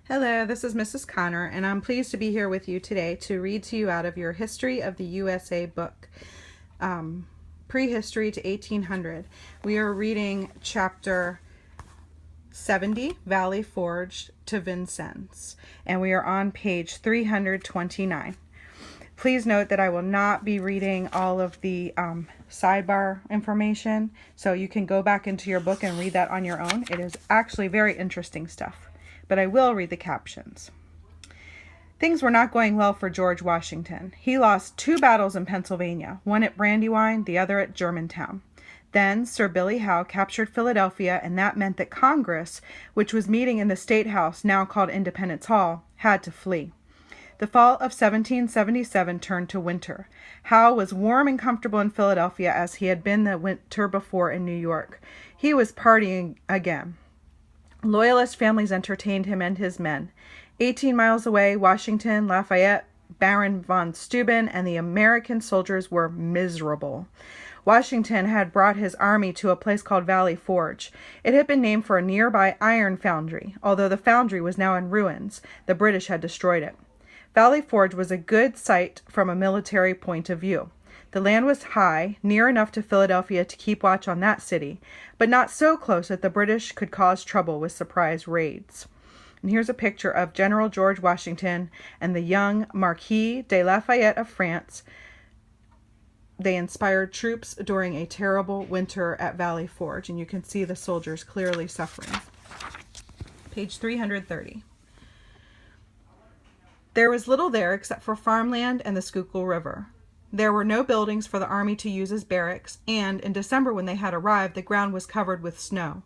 Hello, this is Mrs. Connor, and I'm pleased to be here with you today to read to you out of your History of the USA book, Prehistory to 1800. We are reading chapter 70, Valley Forge to Vincennes, and we are on page 329. Please note that I will not be reading all of the sidebar information, so you can go back into your book and read that on your own. It is actually very interesting stuff, but I will read the captions. Things were not going well for George Washington. He lost 2 battles in Pennsylvania, one at Brandywine, the other at Germantown. Then Sir Billy Howe captured Philadelphia, and that meant that Congress, which was meeting in the State House, now called Independence Hall, had to flee. The fall of 1777 turned to winter. Howe was warm and comfortable in Philadelphia as he had been the winter before in New York. He was partying again. Loyalist families entertained him and his men. 18 miles away, Washington, Lafayette, Baron von Steuben, and the American soldiers were miserable. Washington had brought his army to a place called Valley Forge. It had been named for a nearby iron foundry. Although the foundry was now in ruins, the British had destroyed it. Valley Forge was a good site from a military point of view. The land was high, near enough to Philadelphia to keep watch on that city, but not so close that the British could cause trouble with surprise raids. And here's a picture of General George Washington and the young Marquis de Lafayette of France. They inspired troops during a terrible winter at Valley Forge, and you can see the soldiers clearly suffering. Page 330. There was little there except for farmland and the Schuylkill River. There were no buildings for the army to use as barracks, and in December when they had arrived, the ground was covered with snow.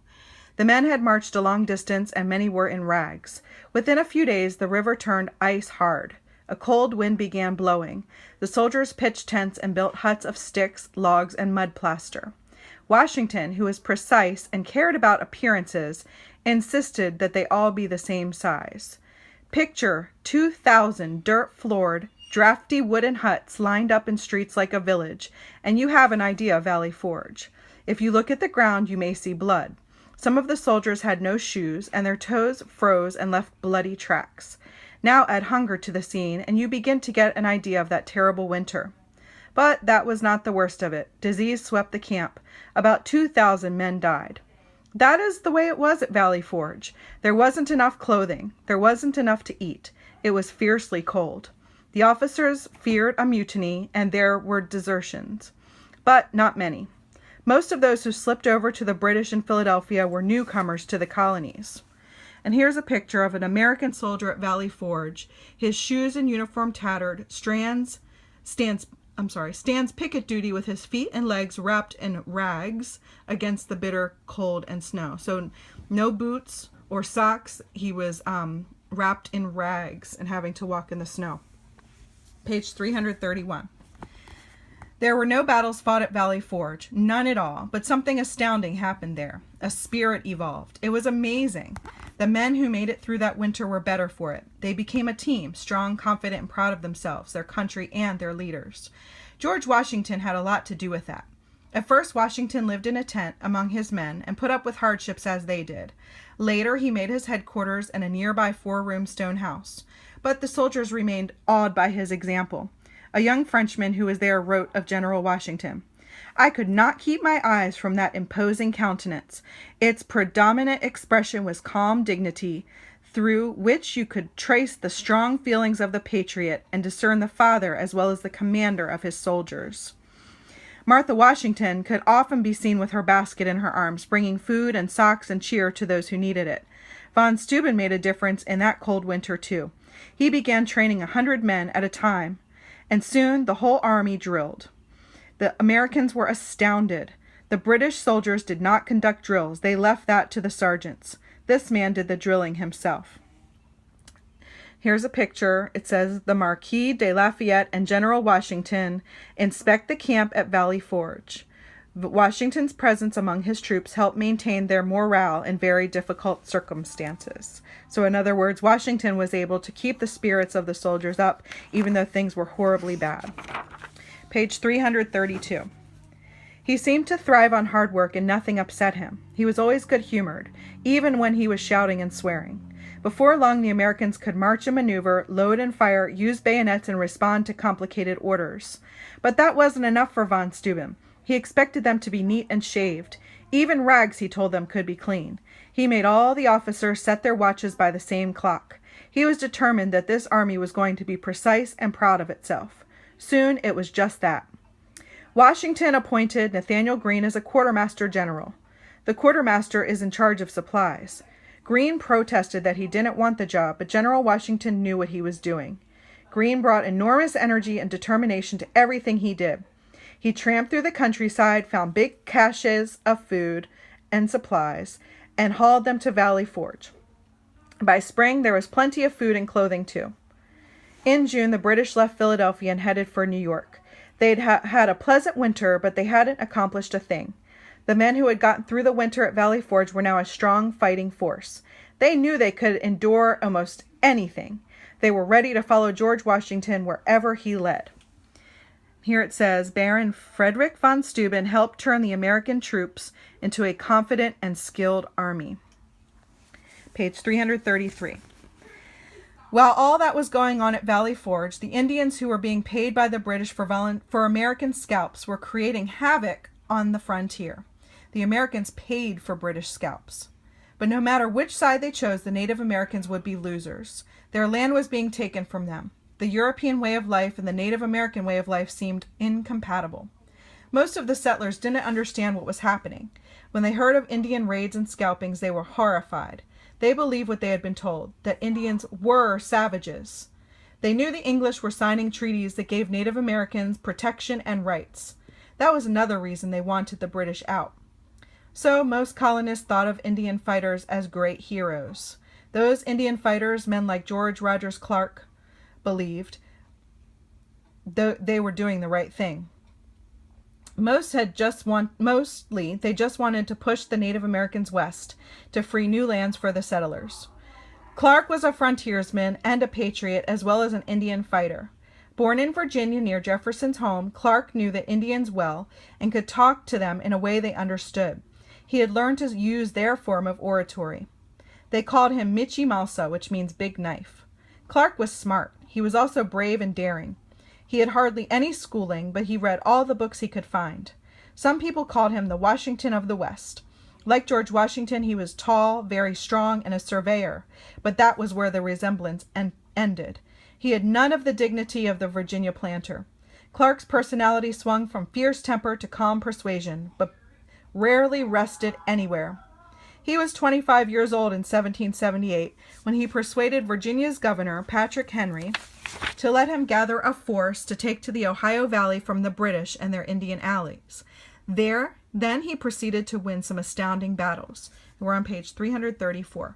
The men had marched a long distance, and many were in rags. Within a few days, the river turned ice hard. A cold wind began blowing. The soldiers pitched tents and built huts of sticks, logs, and mud plaster. Washington, who was precise and cared about appearances, insisted that they all be the same size. Picture 2,000 dirt-floored, drafty wooden huts lined up in streets like a village, and you have an idea of Valley Forge. If you look at the ground, you may see blood. Some of the soldiers had no shoes, and their toes froze and left bloody tracks. Now add hunger to the scene, and you begin to get an idea of that terrible winter. But that was not the worst of it. Disease swept the camp. About 2,000 men died. That is the way it was at Valley Forge. There wasn't enough clothing. There wasn't enough to eat. It was fiercely cold. The officers feared a mutiny, and there were desertions. But not many. Most of those who slipped over to the British in Philadelphia were newcomers to the colonies. And here's a picture of an American soldier at Valley Forge. His shoes and uniform tattered, stands picket duty with his feet and legs wrapped in rags against the bitter cold and snow. So no boots or socks. He was wrapped in rags and having to walk in the snow. Page 331. There were no battles fought at Valley Forge, none at all, but something astounding happened there. A spirit evolved. It was amazing. The men who made it through that winter were better for it. They became a team, strong, confident, and proud of themselves, their country, and their leaders. George Washington had a lot to do with that. At first, Washington lived in a tent among his men and put up with hardships as they did. Later, he made his headquarters in a nearby 4-room stone house. But the soldiers remained awed by his example. A young Frenchman who was there wrote of General Washington, "I could not keep my eyes from that imposing countenance. Its predominant expression was calm dignity, through which you could trace the strong feelings of the patriot and discern the father as well as the commander of his soldiers." Martha Washington could often be seen with her basket in her arms, bringing food and socks and cheer to those who needed it. Von Steuben made a difference in that cold winter, too. He began training 100 men at a time, and soon the whole army drilled. The Americans were astounded. The British soldiers did not conduct drills. They left that to the sergeants. This man did the drilling himself. Here's a picture. It says, "The Marquis de Lafayette and General Washington inspect the camp at Valley Forge." Washington's presence among his troops helped maintain their morale in very difficult circumstances. So in other words, Washington was able to keep the spirits of the soldiers up even though things were horribly bad. Page 332. He seemed to thrive on hard work and nothing upset him. He was always good-humored, even when he was shouting and swearing. Before long, the Americans could march and maneuver, load and fire, use bayonets, and respond to complicated orders. But that wasn't enough for von Steuben. He expected them to be neat and shaved. Even rags, he told them, could be clean. He made all the officers set their watches by the same clock. He was determined that this army was going to be precise and proud of itself. Soon it was just that. Washington appointed Nathanael Greene as a quartermaster general. The quartermaster is in charge of supplies. Greene protested that he didn't want the job, but General Washington knew what he was doing. Greene brought enormous energy and determination to everything he did. He tramped through the countryside, found big caches of food and supplies, and hauled them to Valley Forge. By spring, there was plenty of food and clothing, too. In June, the British left Philadelphia and headed for New York. They'd had a pleasant winter, but they hadn't accomplished a thing. The men who had gotten through the winter at Valley Forge were now a strong fighting force. They knew they could endure almost anything. They were ready to follow George Washington wherever he led. Here it says, Baron Frederick von Steuben helped turn the American troops into a confident and skilled army. Page 333. While all that was going on at Valley Forge, the Indians who were being paid by the British for American scalps were creating havoc on the frontier. The Americans paid for British scalps. But no matter which side they chose, the Native Americans would be losers. Their land was being taken from them. The European way of life and the Native American way of life seemed incompatible. Most of the settlers didn't understand what was happening. When they heard of Indian raids and scalpings, they were horrified. They believed what they had been told, that Indians were savages. They knew the English were signing treaties that gave Native Americans protection and rights. That was another reason they wanted the British out. So most colonists thought of Indian fighters as great heroes. Those Indian fighters, men like George Rogers Clark, believed they were doing the right thing. Mostly, they just wanted to push the Native Americans west to free new lands for the settlers. Clark was a frontiersman and a patriot, as well as an Indian fighter. Born in Virginia near Jefferson's home, Clark knew the Indians well and could talk to them in a way they understood. He had learned to use their form of oratory. They called him Michi Malsa, which means big knife. Clark was smart. He was also brave and daring. He had hardly any schooling, but he read all the books he could find. Some people called him the Washington of the West. Like George Washington, he was tall, very strong, and a surveyor, but that was where the resemblance ended. He had none of the dignity of the Virginia planter. Clark's personality swung from fierce temper to calm persuasion, but rarely rested anywhere. He was 25 years old in 1778 when he persuaded Virginia's governor, Patrick Henry, to let him gather a force to take to the Ohio Valley from the British and their Indian allies. Then he proceeded to win some astounding battles. We're on page 334.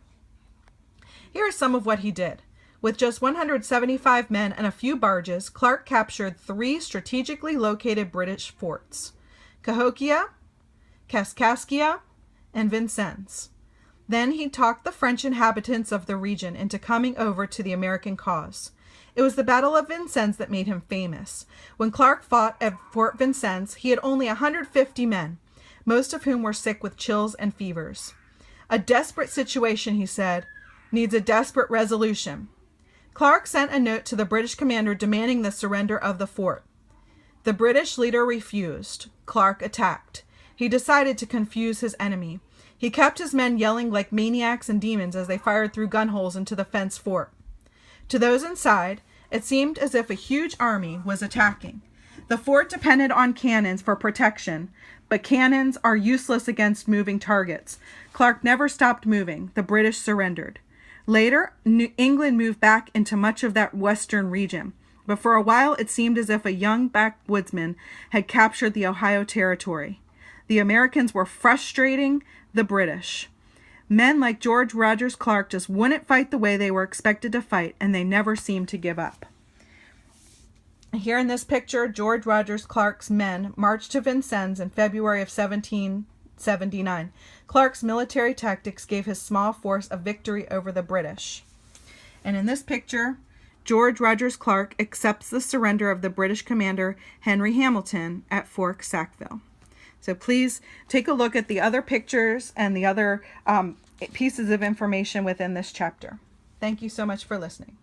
Here is some of what he did. With just 175 men and a few barges, Clark captured 3 strategically located British forts: Cahokia, Kaskaskia, and Vincennes. Then he talked the French inhabitants of the region into coming over to the American cause. It was the Battle of Vincennes that made him famous. When Clark fought at Fort Vincennes, he had only 150 men, most of whom were sick with chills and fevers. A desperate situation, he said, needs a desperate resolution. Clark sent a note to the British commander demanding the surrender of the fort. The British leader refused. Clark attacked. He decided to confuse his enemy. He kept his men yelling like maniacs and demons as they fired through gun holes into the fenced fort. To those inside, it seemed as if a huge army was attacking. The fort depended on cannons for protection, but cannons are useless against moving targets. Clark never stopped moving. The British surrendered. Later, England moved back into much of that western region, but for a while it seemed as if a young backwoodsman had captured the Ohio Territory. The Americans were frustrating the British. Men like George Rogers Clark just wouldn't fight the way they were expected to fight, and they never seemed to give up. Here in this picture, George Rogers Clark's men marched to Vincennes in February of 1779. Clark's military tactics gave his small force a victory over the British. And in this picture, George Rogers Clark accepts the surrender of the British commander Henry Hamilton at Fort Sackville. So please take a look at the other pictures and the other pieces of information within this chapter. Thank you so much for listening.